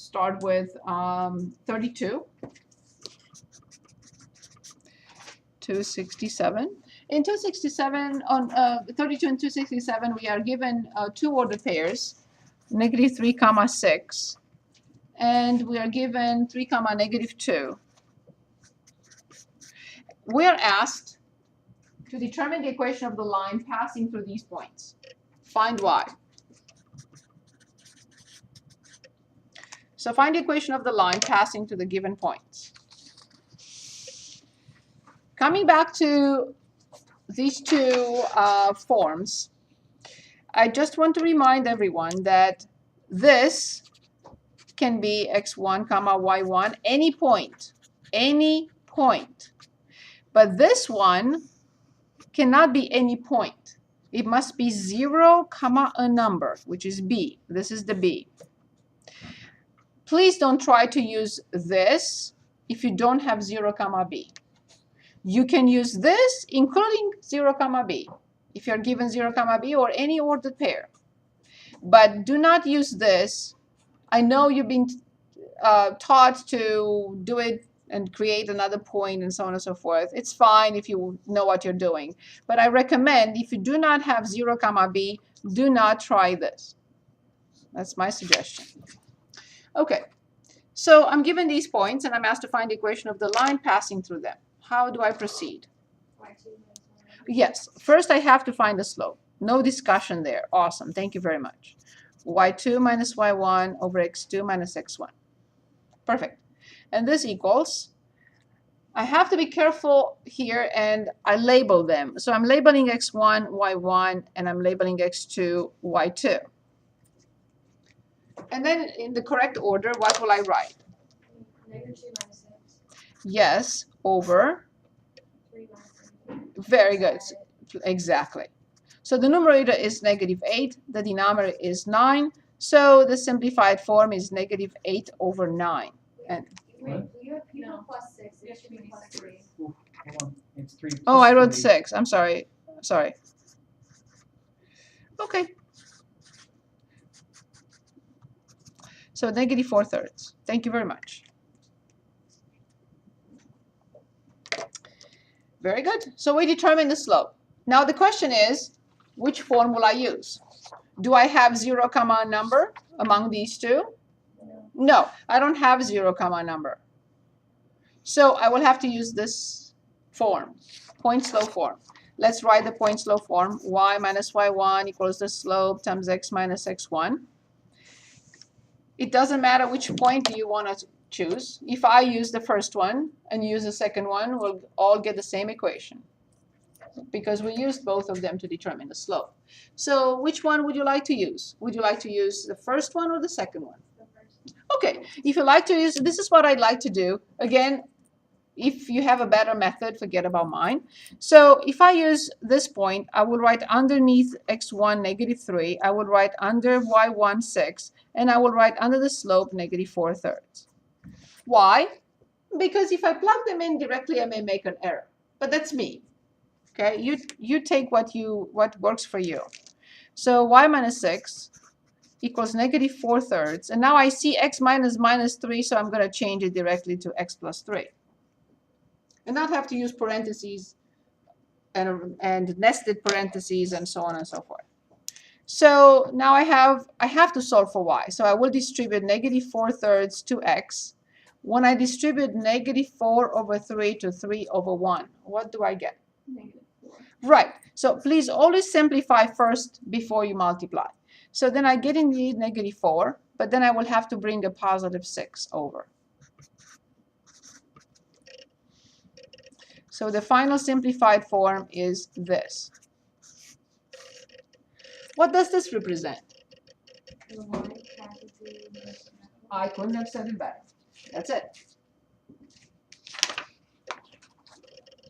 start with 32. 267. In 267, on 32 and 267, we are given two ordered pairs, -3, 6, and we are given 3, -2. We are asked to determine the equation of the line passing through these points. Find y. So find the equation of the line passing to the given points. Coming back to these two forms, I just want to remind everyone that this can be x1, y1, any point. But this one cannot be any point. It must be 0, a number, which is b. This is the b. Please don't try to use this if you don't have 0, b. You can use this including 0, b if you're given 0, b or any ordered pair. But do not use this. I know you've been taught to do it and create another point and so on and so forth. It's fine if you know what you're doing. But I recommend if you do not have 0, b, do not try this. That's my suggestion. Okay, so I'm given these points and I'm asked to find the equation of the line passing through them. How do I proceed? Yes, first I have to find the slope. No discussion there. Awesome, thank you very much. y2 minus y1 over x2 minus x1. Perfect. And this equals, I have to be careful here and I label them. So I'm labeling x1, y1, and I'm labeling x2, y2. And then in the correct order, what will I write? -2 minus 6. Yes, over. 3 minus 3. Very good. Exactly. So the numerator is -8. The denominator is 9. So the simplified form is -8 over 9. And Wait, you have people plus 6. It should be plus 3. Ooh, hold on. It's 3 plus oh, I wrote 3. 6. I'm sorry. Sorry. Okay. So -4/3. Thank you very much. Very good. So we determine the slope. Now the question is, which form will I use? Do I have 0, number among these two? No, I don't have 0, number. So I will have to use this form, point slope form. Let's write the point slope form. Y minus y1 equals the slope times x minus x1. It doesn't matter which point you want to choose. If I use the first one and use the second one, we'll all get the same equation because we used both of them to determine the slope. So which one would you like to use? Would you like to use the first one or the second one? Okay, if you like to use, this is what I'd like to do. Again, if you have a better method, forget about mine. So if I use this point, I will write underneath x1 -3, I will write under y1 6, and I will write under the slope -4/3. Why? Because if I plug them in directly, I may make an error. But that's me. Okay, you take what works for you. So y minus 6 equals -4/3, and now I see x minus -3, so I'm going to change it directly to x plus 3. And not have to use parentheses and nested parentheses and so on and so forth. So now I have to solve for y. So I will distribute -4/3 to x. When I distribute -4/3 to 3/1, what do I get? -4. Right. So please always simplify first before you multiply. So then I get indeed -4, but then I will have to bring a positive 6 over. So the final simplified form is this. What does this represent? The y passes through the I couldn't have said it better. That's it.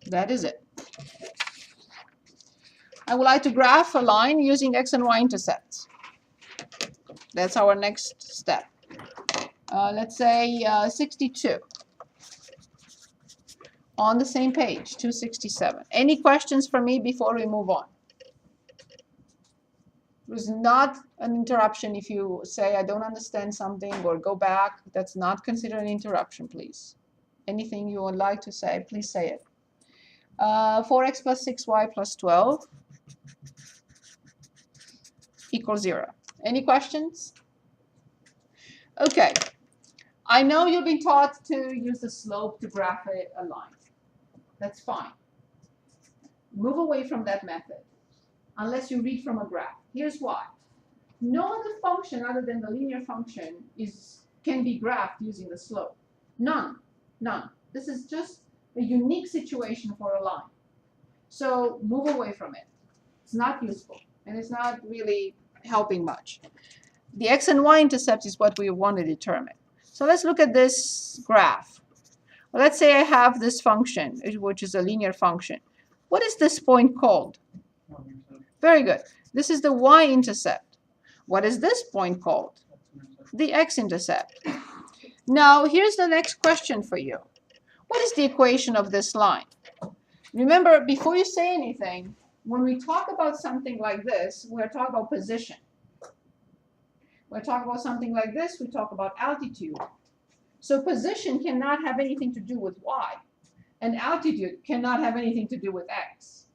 That is it. I would like to graph a line using x and y intercepts. That's our next step. Let's say 62. On the same page, 267. Any questions for me before we move on? There's not an interruption if you say, I don't understand something, or go back. That's not considered an interruption, please. Anything you would like to say, please say it. 4x plus 6y plus 12 equals 0. Any questions? Okay. I know you've been taught to use the slope to graph a line. That's fine. Move away from that method, unless you read from a graph. Here's why. No other function other than the linear function can be graphed using the slope. None. None. This is just a unique situation for a line. So move away from it. It's not useful, and it's not really helping much. The x and y intercepts is what we want to determine. So let's look at this graph. Well, let's say I have this function, which is a linear function. What is this point called? Very good. This is the y-intercept. What is this point called? The x-intercept. Now, here's the next question for you. What is the equation of this line? Remember, before you say anything, when we talk about something like this, we're talking about position. When we talk about something like this, we talk about altitude. So position cannot have anything to do with y, and altitude cannot have anything to do with x.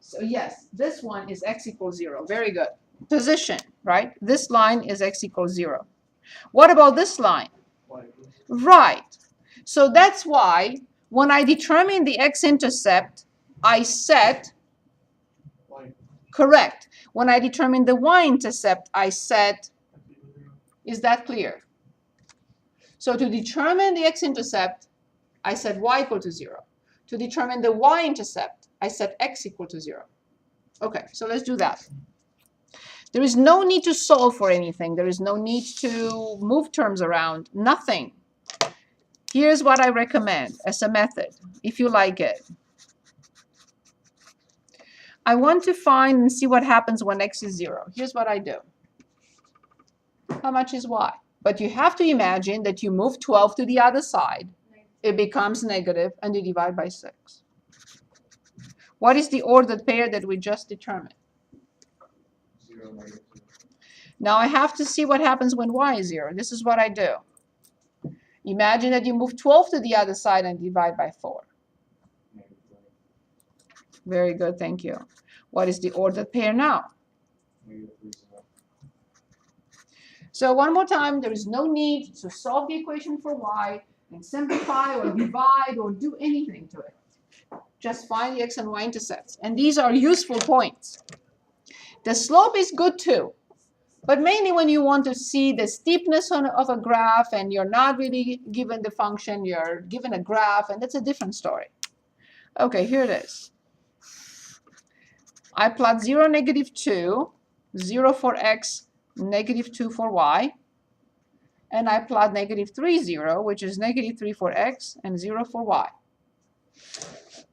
So yes, this one is x equals 0. Very good. Position, right? This line is x equals 0. What about this line? Right. So that's why when I determine the x-intercept, I set, correct. When I determine the y-intercept, I set, is that clear? So to determine the x-intercept, I set y equal to 0. To determine the y-intercept, I set x equal to 0. Okay, so let's do that. There is no need to solve for anything. There is no need to move terms around. Nothing. Here's what I recommend as a method, if you like it. I want to find and see what happens when x is 0. Here's what I do. How much is y? But you have to imagine that you move 12 to the other side. It becomes negative, and you divide by 6. What is the ordered pair that we just determined? 0, -2. Now I have to see what happens when y is 0. This is what I do. Imagine that you move 12 to the other side and divide by 4. -3. Very good, thank you. What is the ordered pair now? -3, 0. So one more time, there is no need to solve the equation for y and simplify or divide or do anything to it. Just find the x and y intercepts. And these are useful points. The slope is good too, but mainly when you want to see the steepness of a graph and you're not really given the function, you're given a graph, and that's a different story. Okay, here it is. I plot 0, -2, 0 for x, -2 for y, and I plot -3, 0, which is -3 for x and 0 for y.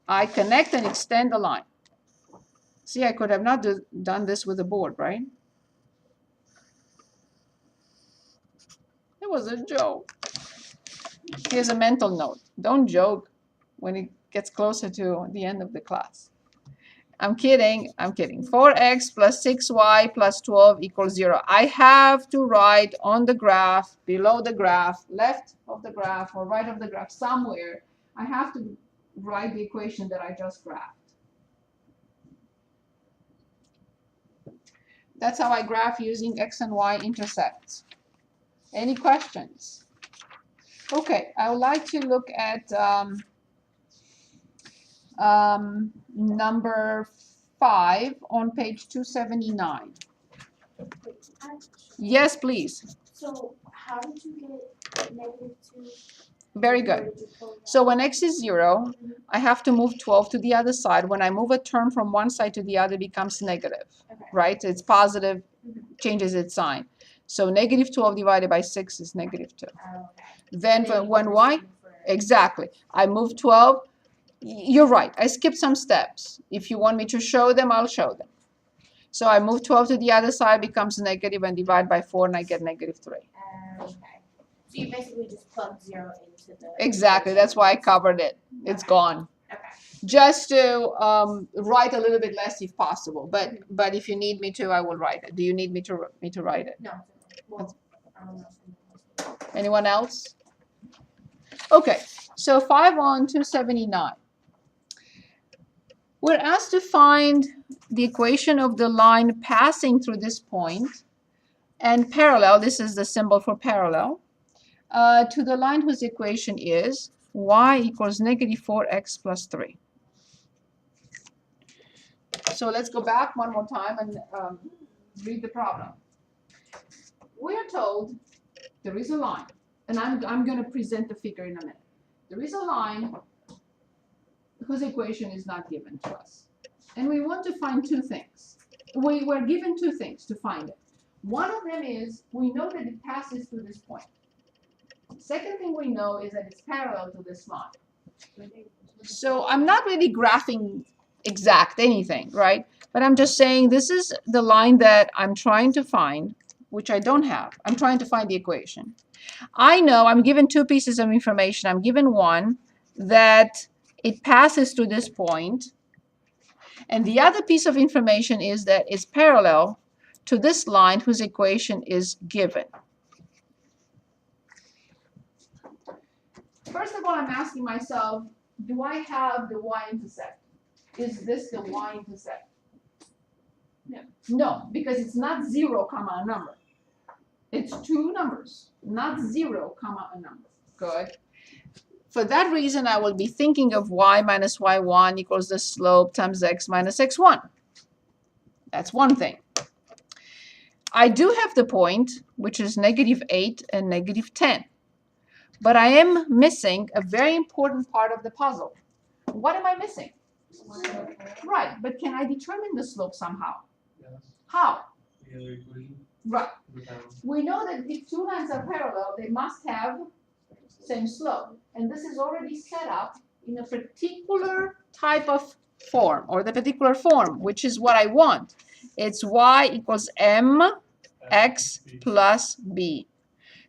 I connect and extend the line. See, I could have not done this with the board, right? It was a joke. Here's a mental note. Don't joke when it gets closer to the end of the class. I'm kidding. I'm kidding. 4x plus 6y plus 12 equals 0. I have to write on the graph, below the graph, left of the graph or right of the graph, somewhere, I have to write the equation that I just graphed. That's how I graph using x and y intercepts. Any questions? Okay, I would like to look at number 5 on page 279. Yes, please. So how did you get -2? Very good. So when x is 0, I have to move 12 to the other side. When I move a term from one side to the other, it becomes negative, Okay. right? It's positive, changes its sign. So -12 divided by 6 is -2. Okay. Then when y, exactly, I move 12. You're right, I skipped some steps. If you want me to show them, I'll show them. So I move 12 to the other side, becomes negative, and divide by 4, and I get -3. Okay. So you basically just plug 0 into the. Exactly, that's why I covered it. It's Okay. gone. Okay. just to write a little bit less if possible. But if you need me to, I will write it. Do you need me to write it? No. Well, I don't know. Anyone else? Okay, so 5 on 279. We're asked to find the equation of the line passing through this point and parallel, this is the symbol for parallel, to the line whose equation is y equals negative 4x plus 3. So let's go back one more time and read the problem. We are told there is a line, and I'm going to present the figure in a minute. There is a line whose equation is not given to us. And we want to find two things. We were given two things to find it. One of them is we know that it passes through this point. Second thing we know is that it's parallel to this line. So I'm not really graphing exact anything, right? But I'm just saying this is the line that I'm trying to find, which I don't have. I'm trying to find the equation. I know I'm given two pieces of information. I'm given one that it passes through this point, and the other piece of information is that it's parallel to this line whose equation is given. First of all, I'm asking myself, do I have the y-intercept? Is this the y-intercept? No. No, because it's not 0, comma, a number. It's two numbers, not 0, comma, a number. Good. For that reason, I will be thinking of y minus y1 equals the slope times x minus x1. That's one thing. I do have the point, which is negative 8 and negative 10. But I am missing a very important part of the puzzle. What am I missing? Right, but can I determine the slope somehow? Yes. How? The other equation. Right. The down. We know that if two lines are parallel, they must have same slope. And this is already set up in a particular type of form, or the particular form, which is what I want. It's y equals mx plus b.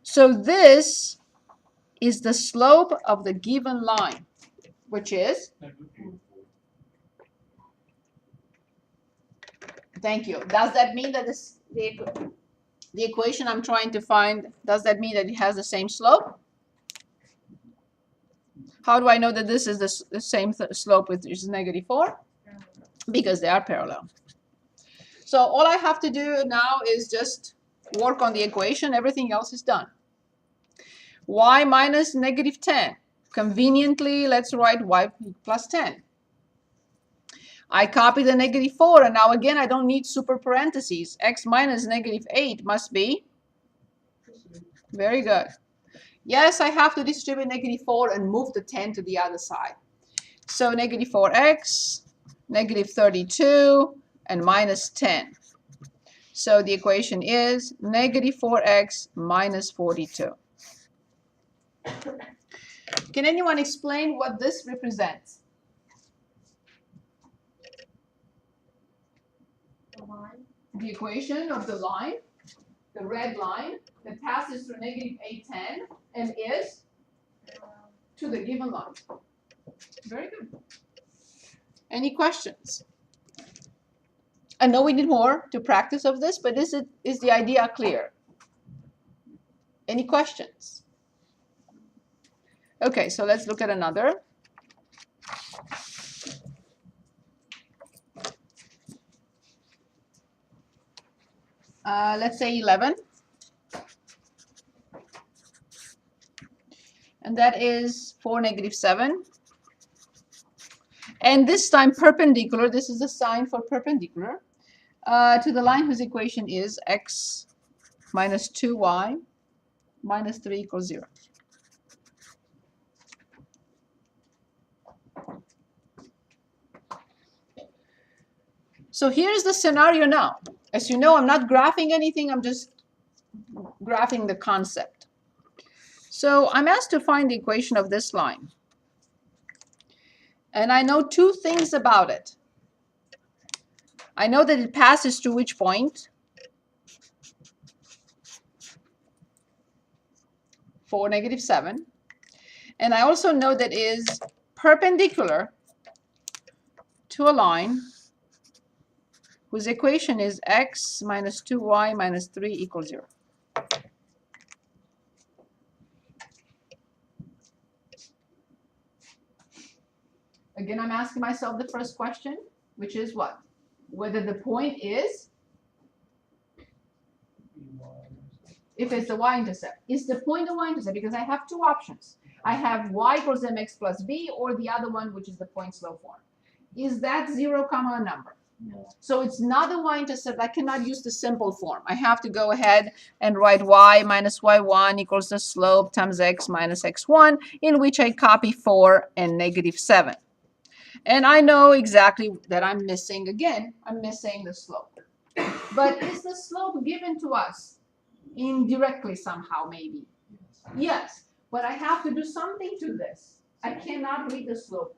So this is the slope of the given line, which is, thank you. Does that mean that the equation I'm trying to find, does that mean that it has the same slope? How do I know that this is the same slope, which is negative 4? Because they are parallel. So all I have to do now is just work on the equation. Everything else is done. Y minus negative 10. Conveniently, let's write y plus 10. I copy the negative 4, and now again, I don't need super parentheses. X minus negative 8 must be. Very good. Yes, I have to distribute negative 4 and move the 10 to the other side. So negative 4x, negative 32, and minus 10. So the equation is negative 4x minus 42. Can anyone explain what this represents? The equation of the line, the red line, that passes through negative 8, 10, and is to the given line. Very good. Any questions? I know we need more to practice of this, but is the idea clear? Any questions? Okay, so let's look at another. Let's say 11. And that is 4, negative 7. And this time perpendicular, this is the sign for perpendicular, to the line whose equation is x minus 2y minus 3 equals 0. So here's the scenario now. As you know, I'm not graphing anything, I'm just graphing the concept. So I'm asked to find the equation of this line. And I know two things about it. I know that it passes through which point? 4, negative 7. And I also know that it is perpendicular to a line whose equation is x minus 2y minus 3 equals 0. Again, I'm asking myself the first question, which is what? Whether the point is, if it's the y-intercept. Is the point the y-intercept? Because I have two options. I have y equals mx plus b, or the other one, which is the point slope form. Is that 0, a number? No. So it's not the y-intercept. I cannot use the simple form. I have to go ahead and write y minus y1 equals the slope times x minus x1, in which I copy 4 and negative 7. And I know exactly that I'm missing, again, I'm missing the slope. But is the slope given to us indirectly somehow, maybe? Yes, but I have to do something to this. I cannot read the slope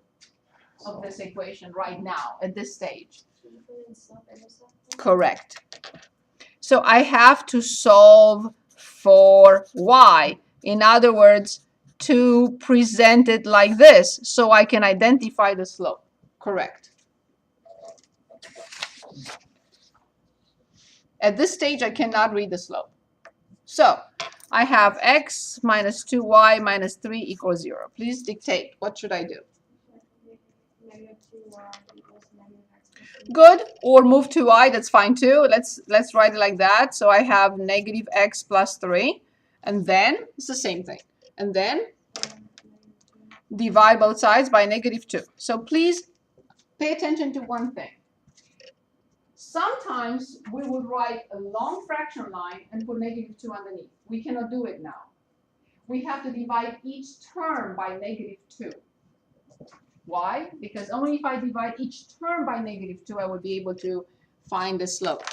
of this equation right now at this stage. Correct. So I have to solve for y. In other words, to present it like this so I can identify the slope. Correct. At this stage, I cannot read the slope. So I have x minus 2y minus 3 equals 0. Please dictate. What should I do? Good. Or move to y. That's fine too. Let's write it like that. So I have negative x plus 3. And then it's the same thing. And then divide both sides by negative 2. So please pay attention to one thing. Sometimes we would write a long fraction line and put negative 2 underneath. We cannot do it now. We have to divide each term by negative 2. Why? Because only if I divide each term by negative 2, I will be able to find the slope.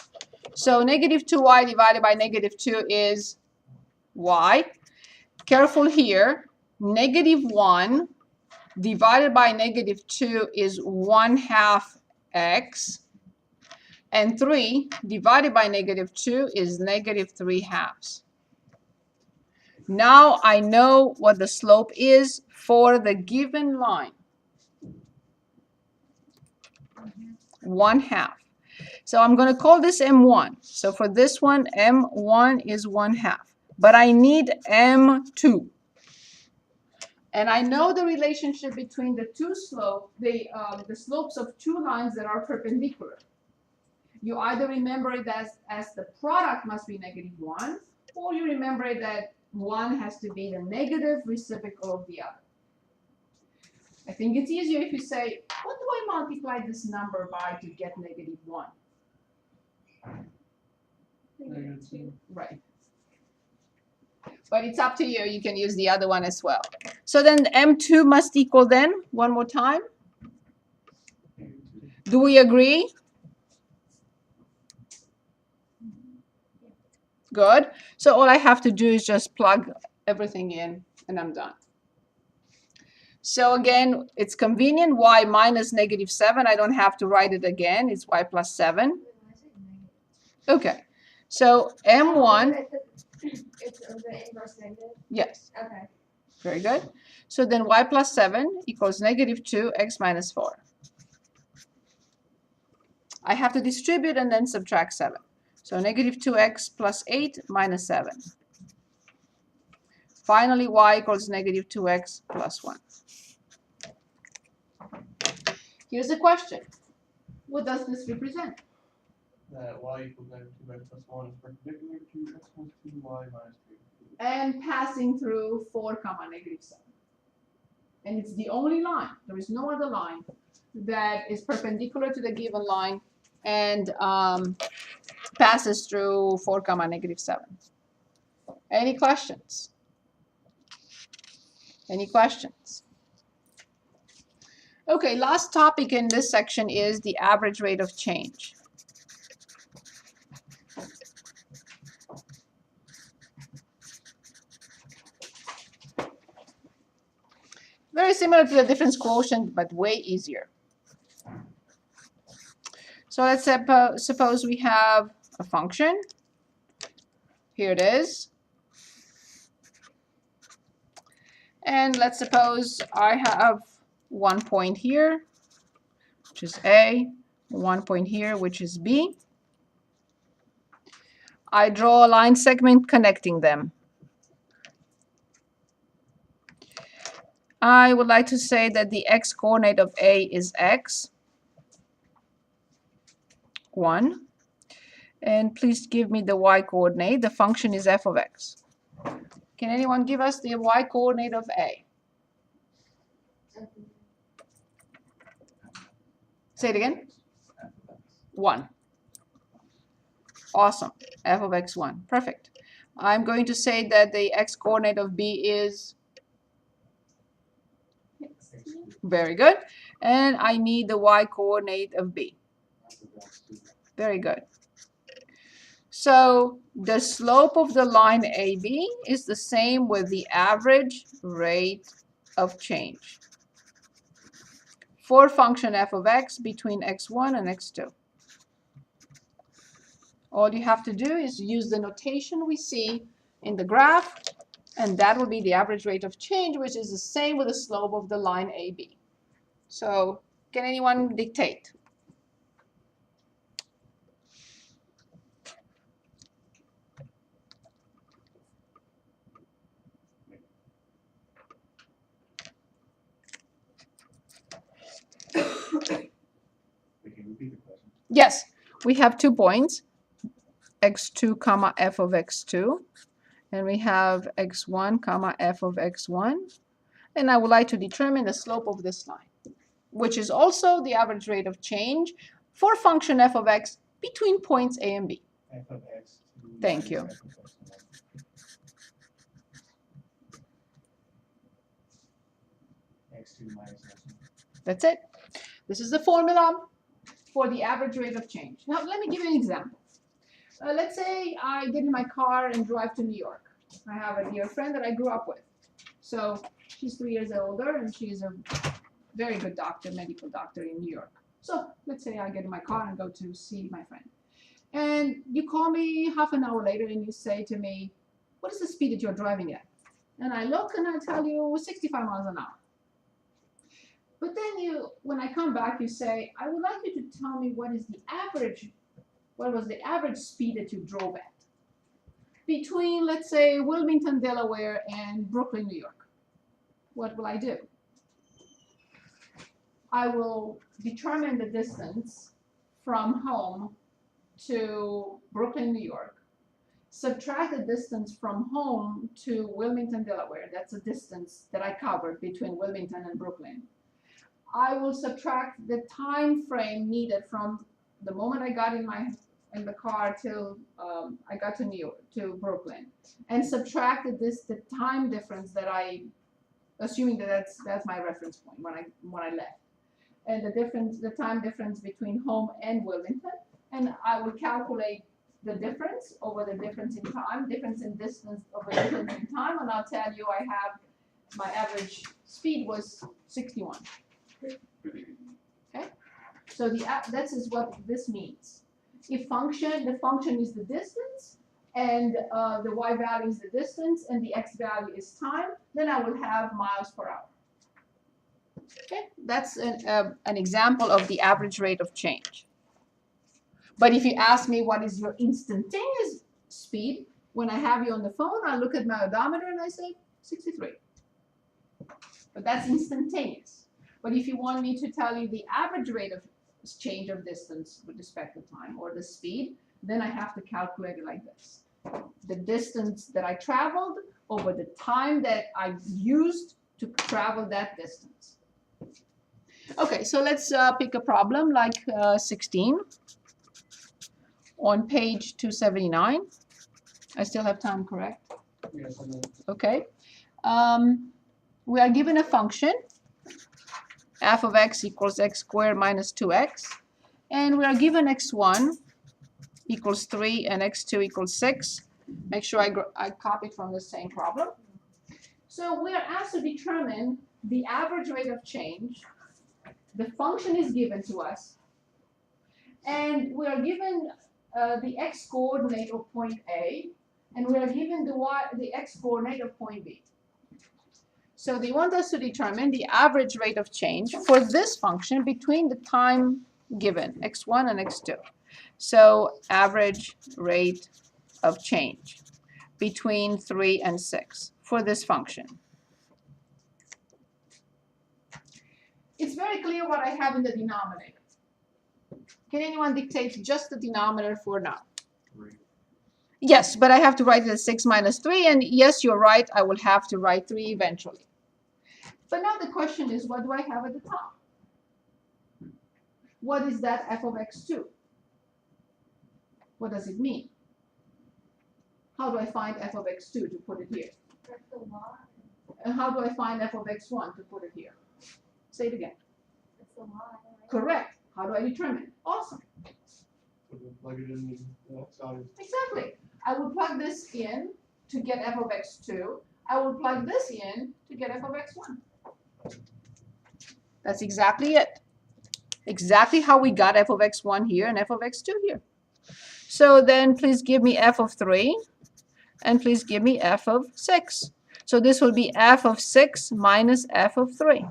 So negative 2y divided by negative 2 is y. Careful here. Negative 1 divided by negative 2 is 1/2 x. And 3 divided by negative 2 is negative 3/2. Now I know what the slope is for the given line. 1/2. So I'm going to call this M1. So for this one, M1 is 1/2. But I need M2. And I know the relationship between the two slopes, the slopes of two lines that are perpendicular. You either remember it as the product must be negative 1, or you remember it that 1 has to be the negative reciprocal of the other. I think it's easier if you say, what do I multiply this number by to get negative 1? Right. But it's up to you. You can use the other one as well. So then M2 must equal then, one more time. Do we agree? Good. So all I have to do is just plug everything in and I'm done. So again, it's convenient. Y minus negative 7. I don't have to write it again. It's y plus 7. Okay. So M1. It's the inverse negative? Yes. Okay. Very good. So then y plus 7 equals negative 2 x minus 4. I have to distribute and then subtract 7. So negative 2x plus 8 minus 7. Finally, y equals negative 2x plus 1. Here's the question. What does this represent? That y equals negative 2x plus 1 is perpendicular to x plus 2y minus 3. And passing through 4, negative 7. And it's the only line. There is no other line that is perpendicular to the given line and passes through 4, negative 7. Any questions? Any questions? Okay, last topic in this section is the average rate of change. Very similar to the difference quotient, but way easier. So let's suppose we have a function. Here it is. And let's suppose I have one point here, which is A, 1 point here, which is B. I draw a line segment connecting them. I would like to say that the x-coordinate of A is x, 1. And please give me the y-coordinate. The function is f of x. Can anyone give us the y-coordinate of A? Say it again. 1. Awesome. F of x 1. Perfect. I'm going to say that the x-coordinate of B is very good. And I need the y-coordinate of B. Very good. So the slope of the line AB is the same with the average rate of change for function f of x between x1 and x2. All you have to do is use the notation we see in the graph, and that will be the average rate of change, which is the same with the slope of the line AB. So can anyone dictate? Yes, we have 2 points, x2 comma f of x2, and we have x1 comma f of x1, and I would like to determine the slope of this line, which is also the average rate of change for function f of x between points A and B. F of x. Thank you. X2 minus x1. That's it. This is the formula for the average rate of change. Now, let me give you an example. Let's say I get in my car and drive to New York. I have a dear friend that I grew up with. So she's 3 years older, and she's a very good doctor, medical doctor in New York. So let's say I get in my car and go to see my friend. And you call me half an hour later and you say to me, what is the speed that you're driving at? And I look and I tell you 65 miles an hour. But then when I come back, you say, I would like you to tell me what was the average speed that you drove at between, let's say, Wilmington, Delaware, and Brooklyn, New York. What will I do? I will determine the distance from home to Brooklyn, New York, subtract the distance from home to Wilmington, Delaware. That's a distance that I covered between Wilmington and Brooklyn. I will subtract the time frame needed from the moment I got in the car till I got to Brooklyn, and subtract the time difference that assuming that that's my reference point when I left, and the time difference between home and Wilmington, and I will calculate the difference over the difference in time, difference in distance over difference in time, and I'll tell you I have my average speed was 61. Okay, so this is what this means. If the function is the distance, and the y value is the distance, and the x value is time, then I will have miles per hour. Okay, that's an example of the average rate of change. But if you ask me what is your instantaneous speed, when I have you on the phone, I look at my odometer and I say 63. But that's instantaneous. But if you want me to tell you the average rate of change of distance with respect to time, or the speed, then I have to calculate it like this. The distance that I traveled over the time that I used to travel that distance. Okay, so let's pick a problem like 16 on page 279. I still have time, correct? Yes, and then Okay. We are given a function, f of x equals x squared minus 2x, and we are given x1 equals 3 and x2 equals 6. Make sure I copied from the same problem. So we are asked to determine the average rate of change. The function is given to us, and we are given the x coordinate of point A, and we are given the x coordinate of point B. So they want us to determine the average rate of change for this function between the time given, x1 and x2. So average rate of change between 3 and 6 for this function. It's very clear what I have in the denominator. Can anyone dictate just the denominator for now? 3. Yes, but I have to write it as 6 minus 3, and yes, you're right, I will have to write 3 eventually. But now the question is, what do I have at the top? What is that f of x2? What does it mean? How do I find f of x2 to put it here? That's the y. And how do I find f of x1 to put it here? Say it again. That's the y. Right? Correct. How do I determine? Awesome. So we'll plug it in the x value. Exactly. I will plug this in to get f of x2. I will plug this in to get f of x1. That's exactly it. Exactly how we got f of x1 here and f of x2 here. So then please give me f of 3 and please give me f of 6. So this will be f of 6 minus f of 3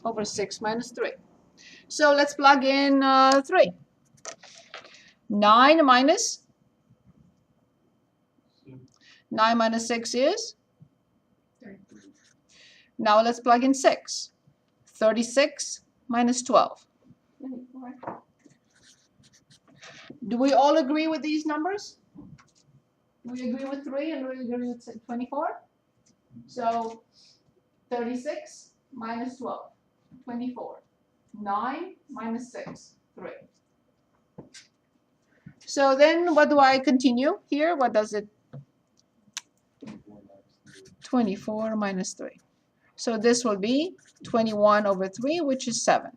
over 6 minus 3. So let's plug in 3. 9 minus 9 minus 6 is? 33. Now let's plug in 6. 36 minus 12. Do we all agree with these numbers? Do we agree with 3 and we agree with 24? So 36 minus 12, 24. 9 minus 6, 3. So then what do I continue here? What does it? 24 minus 3. So this will be 21 over 3, which is 7.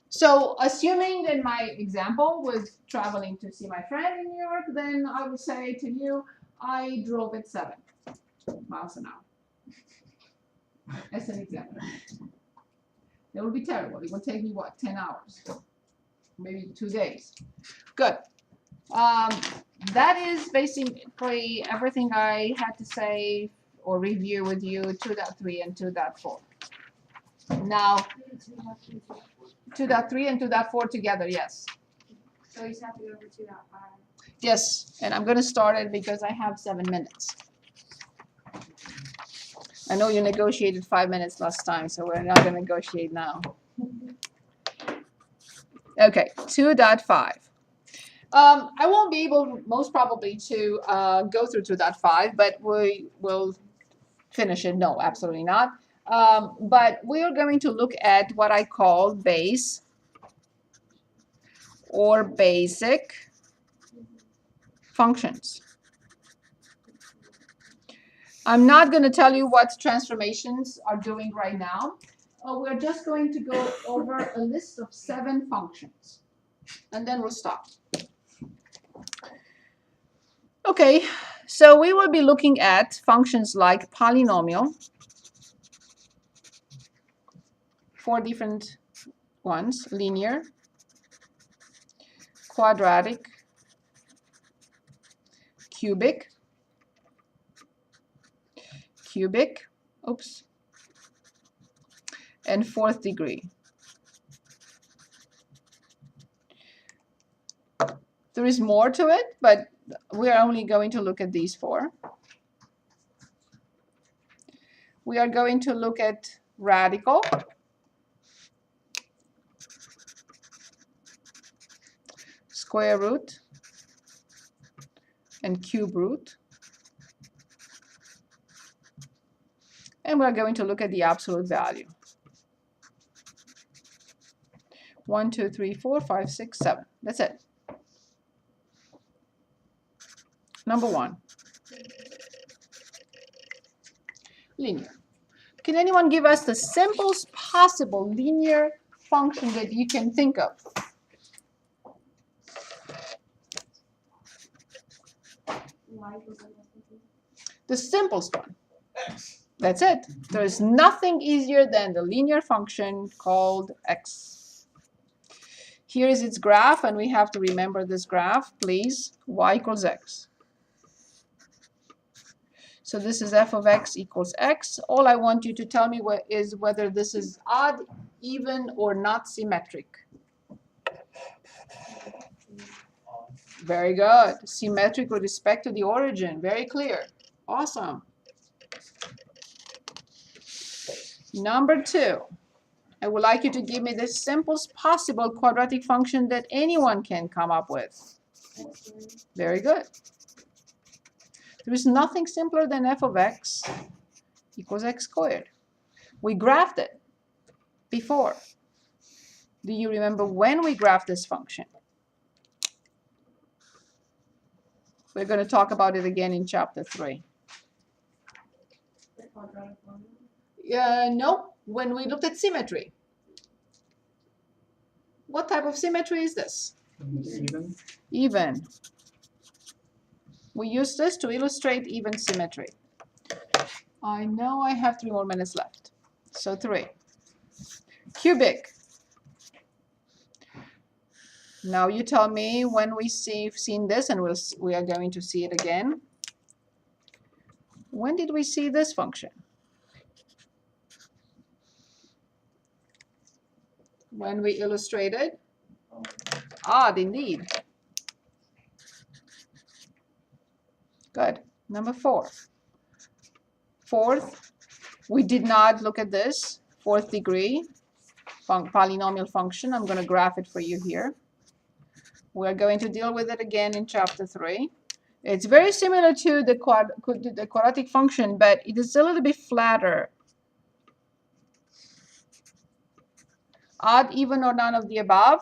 So assuming in my example was traveling to see my friend in New York, then I would say to you, I drove at 7 miles an hour. As an example. It would be terrible. It would take me, what, 10 hours? Maybe 2 days. Good. That is basically everything I had to say or review with you 2.3 and 2.4. Now, 2.3 and 2.4 together, yes. So you just have to go over 2.5. Yes, and I'm going to start it because I have 7 minutes. I know you negotiated 5 minutes last time, so we're not going to negotiate now. Okay, 2.5. I won't be able, most probably, to go through 2.5, but we will finish it. No, absolutely not. But we are going to look at what I call base or basic functions. I'm not going to tell you what transformations are doing right now. We're just going to go over a list of 7 functions, and then we'll stop. Okay, so we will be looking at functions like polynomial, 4 different ones: linear, quadratic, cubic, oops, and 4th degree. There is more to it, but we are only going to look at these 4. We are going to look at radical, square root, and cube root. And we're going to look at the absolute value. 1, 2, 3, 4, 5, 6, 7. That's it. Number 1. Linear. Can anyone give us the simplest possible linear function that you can think of? The simplest one. That's it. There is nothing easier than the linear function called x. Here is its graph, and we have to remember this graph, please. Y equals x. So this is f of x equals x. All I want you to tell me is whether this is odd, even, or not symmetric. Very good. Symmetric with respect to the origin. Very clear. Awesome. Number 2. I would like you to give me the simplest possible quadratic function that anyone can come up with. Very good. There is nothing simpler than f of x equals x squared. We graphed it before. Do you remember when we graphed this function? We're going to talk about it again in chapter 3. No, when we looked at symmetry. What type of symmetry is this? Even. Even. We use this to illustrate even symmetry. I know I have 3 more minutes left. So 3. Cubic. Now you tell me when we've seen this, and we are going to see it again. When did we see this function? When we illustrated odd, indeed. Good. Number 4. Fourth, we did not look at this. 4th degree polynomial function. I'm going to graph it for you here. We're going to deal with it again in chapter 3. It's very similar to the quadratic function, but it is a little bit flatter. Odd, even, or none of the above?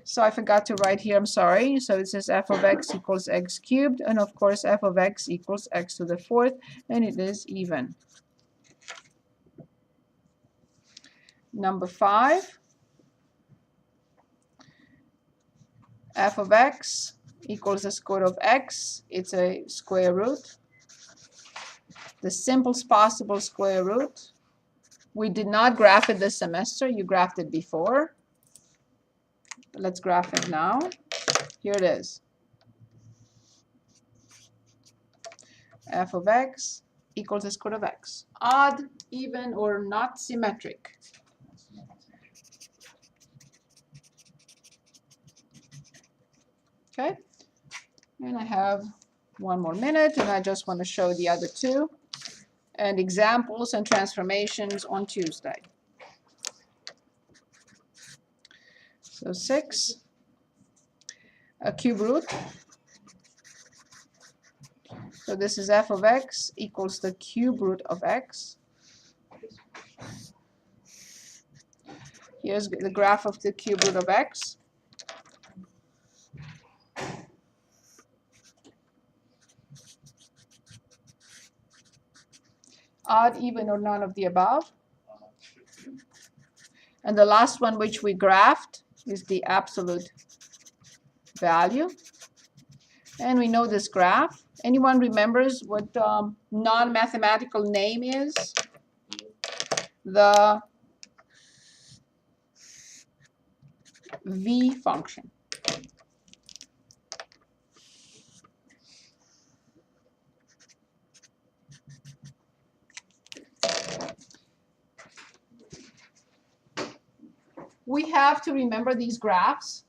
So I forgot to write here, I'm sorry. So it says f of x equals x cubed, and of course f of x equals x to the 4th, and it is even. Number 5, f of x equals the square root of x. It's a square root. The simplest possible square root. We did not graph it this semester. You graphed it before. Let's graph it now. Here it is. F of x equals the square root of x. Odd, even, or not symmetric. Okay, and I have 1 more minute, and I just want to show the other 2 and examples and transformations on Tuesday. So 6, a cube root. So this is f of x equals the cube root of x. Here's the graph of the cube root of x. Odd, even, or none of the above. And the last one which we graphed is the absolute value. And we know this graph. Anyone remembers what non-mathematical name is? The v function. We have to remember these graphs